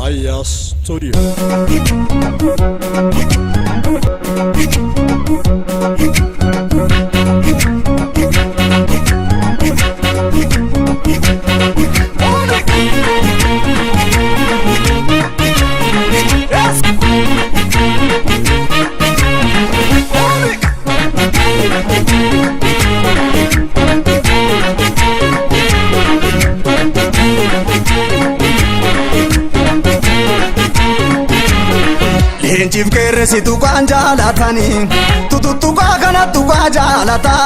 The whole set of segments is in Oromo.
Aya Studio. Injif kere si tu kanjalatani, tu kana tu kanjalata.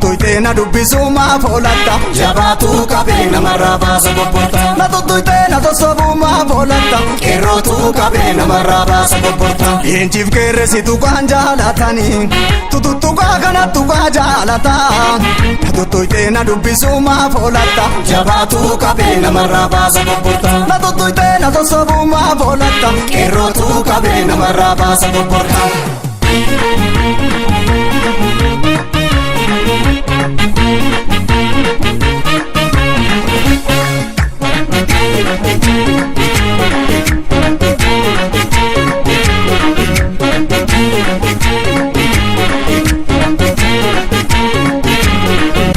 Tu ite na dubisuma folata, jabatu kabe na maraba saboporta. Na tu ite na to sabuma folata, kero tu kabe na maraba saboporta. Injif kere si tu kanjalatani, tu kana tu kanjalata. Tu ite na dubisuma folata, jabatu kabe na maraba saboporta. Na tu ite na to sabuma folata, kero tu kabe na maraba saboporta.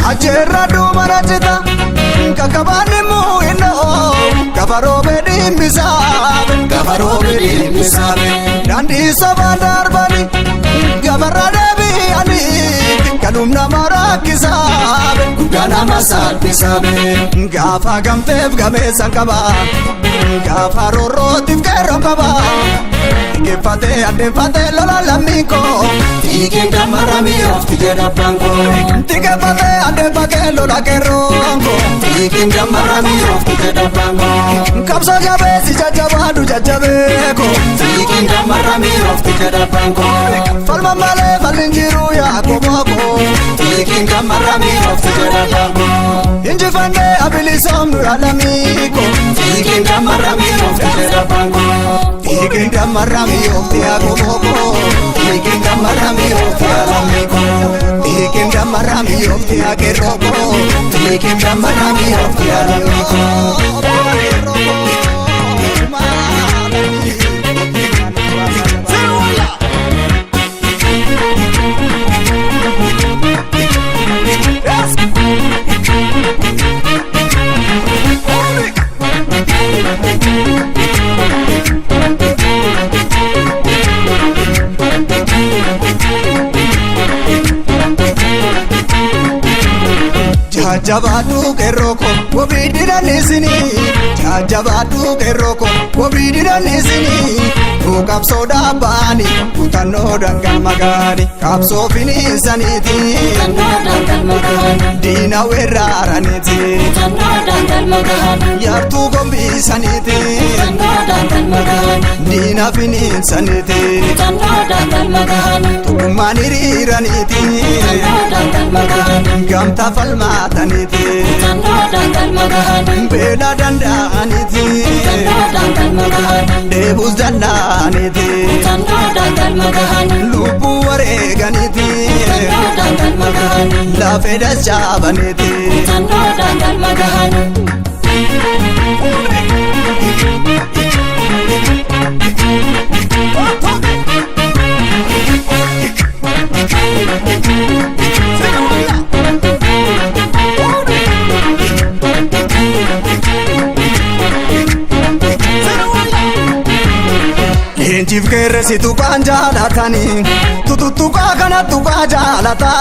Ajerra du marajita, kakabani mu ino, kafaro bedi misabe, dandi sabandar bani, gabarra debi ani, kalumna marakisabe, gana masal pisabe, gafa gamtef game sankaba, gafa rorotif kero kaba. Kefate ande fate lola lamiko, tiken damarami of tijera bango. Tikefate ande fate lola kerongo, tiken damarami of tijera bango. Kapsa jabe si jajabadu jajabeko, tiken damarami of tijera bango. Falma male falinjiru ya koboko, tiken damarami of tijera bango. Injifande abilisom alamiko, tiken damarami of tijera bango. Tiken damarami of Tiago Moco, Tiken damarami of Tialamiko, Tiken damarami of Tiago Robo, Tiken damarami of Tialamiko. Jajabatu keroko, wabidira nisini. Jajabatu keroko, wabidira nisini. Kapso da bani, utano dangal magani. Kapso fini saniti, utano dangal magani. Dina werara niti, utano dangal magani. Yartu gombi saniti, utano dangal magani. Dina fini saniti, utano dangal magani. Tumaniri raniti, utano dangal magani. Gamta falma taniti, utano dangal magani. Beda danda aniti, utano dangal magani. Debus danda aniti, utano dangal magani. Lupu wareganiti, utano dangal magani. La feda chabaniti, utano dangal magani. Injif kere si tu kanjalatani, tu kana tu kanjalata.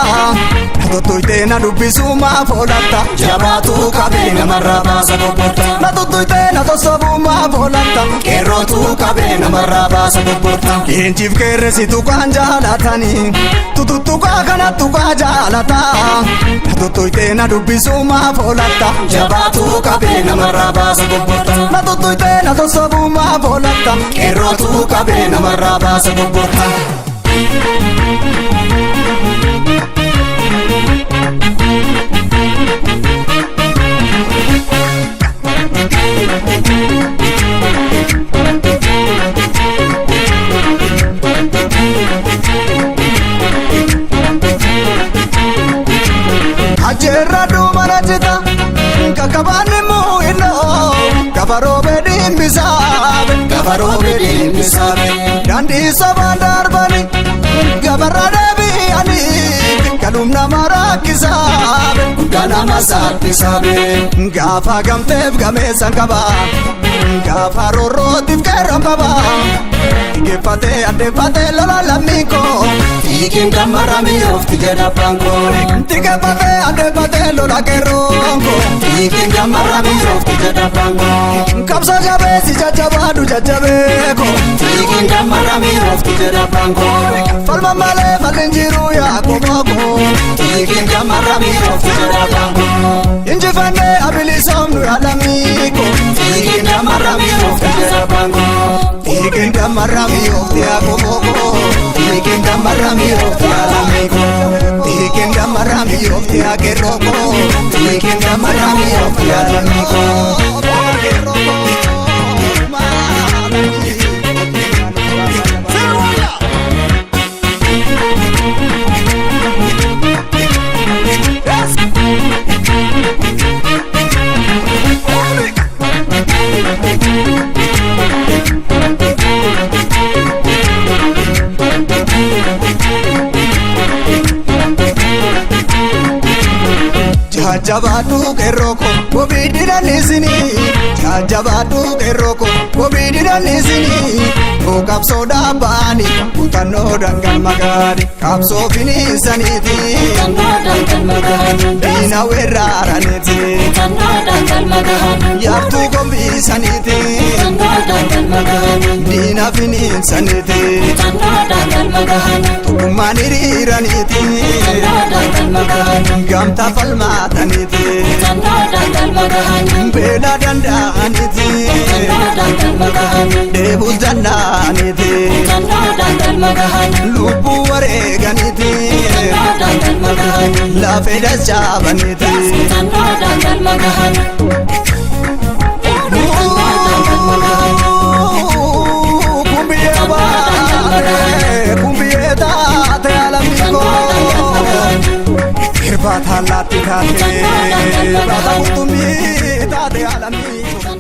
Tu ite na dubisuma folata, jabatu kabe na maraba saboporta. Na tu ite na to sabuma folata, kero tu kabe na maraba saboporta. Injif kere si tu kanjalatani, tu kana tu kanjalata. Tu ite na dubisuma folata, jabatu kabe na maraba saboporta. Na tu ite na to sabuma folata, kero tu kabe na maraba saboporta. Ajerra du marajita, kakabani mu ino, kafaro dimmisabe gabarobe dimmisabe dandi sabaan darbani gabarra deebi'ani kanumna marakkisabe ganama saaphisabe gaafa gamteef gameessan qaba gaafa roorrootiif qeerran qaba Tigeeffate adeeffate lola lammiiko Tiikin dammarami ofti jedha banko Tigeeffate adeeffate lola qeerroonko Tiikin dammarami ofti jedha banko Qabsa jabeessi jajjabaadhu jajjabeeko Tiikin dammarami ofti jedha banko Falma malee falli jiru yaa komooko Tiikin dammarami ofti jedha banko Injifanne abilisoomnu yaa lammiiko Tiikin dammarami ofti jedha banko Tiikin dammarami ofti yaa komooko Tiikin dammarami ofti yaa lammiiko Tiikin dammarami ofti yaa qeerrooko Tiikin dammarami ofti yaa lammiiko Jajjabaadhu qeerrooko kobiidhaan isini Jajjabaadhu qeerrooko kobiidhaan isini Qabsoodhaa baani kutannoodhaan galma gaari Qabsoo finiinsaniiti kutannoodhaan galma gaari Diina weerraaraniiti kutannoodhaan galma gaari Yaabtuu gombiisaniiti kutannoodhaan galma gaari Diina finiinsaniiti kutannoodhaan galma gaari Tokkummaan hiriiraniiti kutannoodhaan galma gaari Gamtaa falmaataniiti kutannoodhaan galma gaari Beela danda'aniiti kutannoodhaan galma gaari Deebus dandaaniiti kutannoodhaan galma gaari Lubbuu wareeganiiti kutannoodhaan galma gaari Lafee dashaabaniiti kutannoodhaan galma gaari Kumbiyyee baatee kumbiyyee taatee alammiikoo Irbaata laatti taatee baata qurxummii taatee alammiikoo